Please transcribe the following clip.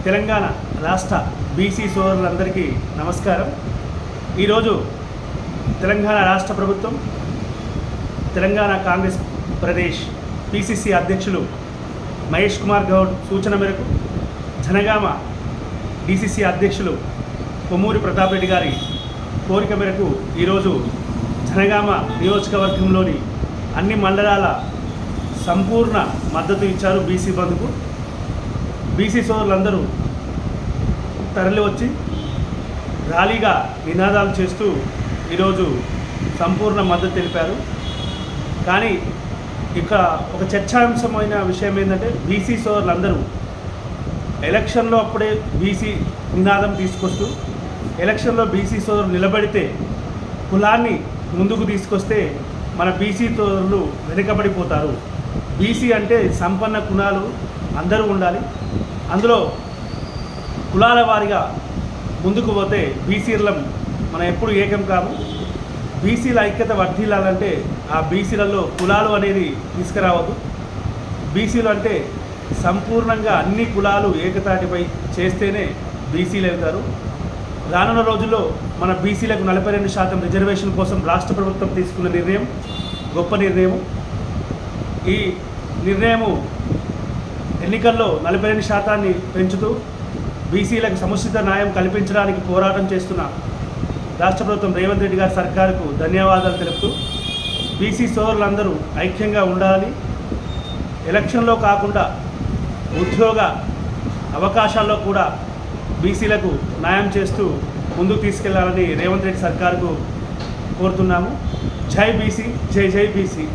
తెలంగాణ రాష్ట్ర బీసీ సోదరులందరికీ నమస్కారం. ఈరోజు తెలంగాణ రాష్ట్ర ప్రభుత్వం తెలంగాణ కాంగ్రెస్ ప్రదేశ్ పిసిసి అధ్యక్షులు మహేష్ కుమార్ గౌడ్ సూచన మేరకు జనగామ డిసిసి అధ్యక్షులు కొమ్మూరి ప్రతాప్ రెడ్డి గారి కోరిక మేరకు ఈరోజు జనగామ నియోజకవర్గంలోని అన్ని మండలాల సంపూర్ణ మద్దతు ఇచ్చారు బీసీ బంద్కు. బీసీ సోదరులందరూ తరలి వచ్చి ర్యాలీగా నినాదాలు చేస్తూ ఈరోజు సంపూర్ణ మద్దతు తెలిపారు. కానీ ఇక్కడ ఒక చర్చాంశమైన విషయం ఏంటంటే బీసీ సోదరులందరూ ఎలక్షన్లో అప్పుడే బీసీ నినాదం తీసుకొస్తూ ఎలక్షన్లో బీసీ సోదరులు నిలబడితే కులాన్ని ముందుకు తీసుకొస్తే మన బీసీ సోదరులు వెనుకబడిపోతారు. బీసీ అంటే సంపన్న కులాలు అందరూ ఉండాలి, అందులో కులాల వారిగా ముందుకు పోతే బీసీలం మనం ఎప్పుడు ఏకం కాము. బీసీల ఐక్యత వర్ధిల్లాలంటే ఆ బీసీలలో కులాలు అనేది తీసుకురావద్దు. బీసీలు అంటే సంపూర్ణంగా అన్ని కులాలు ఏకతాటిపై చేస్తేనే బీసీలు అవుతారు. రానున్న రోజుల్లో మన బీసీలకు 42% రిజర్వేషన్ కోసం రాష్ట్ర ప్రభుత్వం తీసుకున్న నిర్ణయం గొప్ప నిర్ణయం. ఈ నిర్ణయము ఎన్నికల్లో 42% పెంచుతూ బీసీలకు సముచిత న్యాయం కల్పించడానికి పోరాటం చేస్తున్న రాష్ట్ర ప్రభుత్వం రేవంత్ రెడ్డి గారి సర్కారుకు ధన్యవాదాలు తెలుపుతూ బీసీ సోదరులందరూ ఐక్యంగా ఉండాలి. ఎలక్షన్లో కాకుండా ఉద్యోగ అవకాశాల్లో కూడా బీసీలకు న్యాయం చేస్తూ ముందుకు తీసుకెళ్లాలని రేవంత్ రెడ్డి సర్కారుకు కోరుతున్నాము. జై బీసీ, జై జై బీసీ.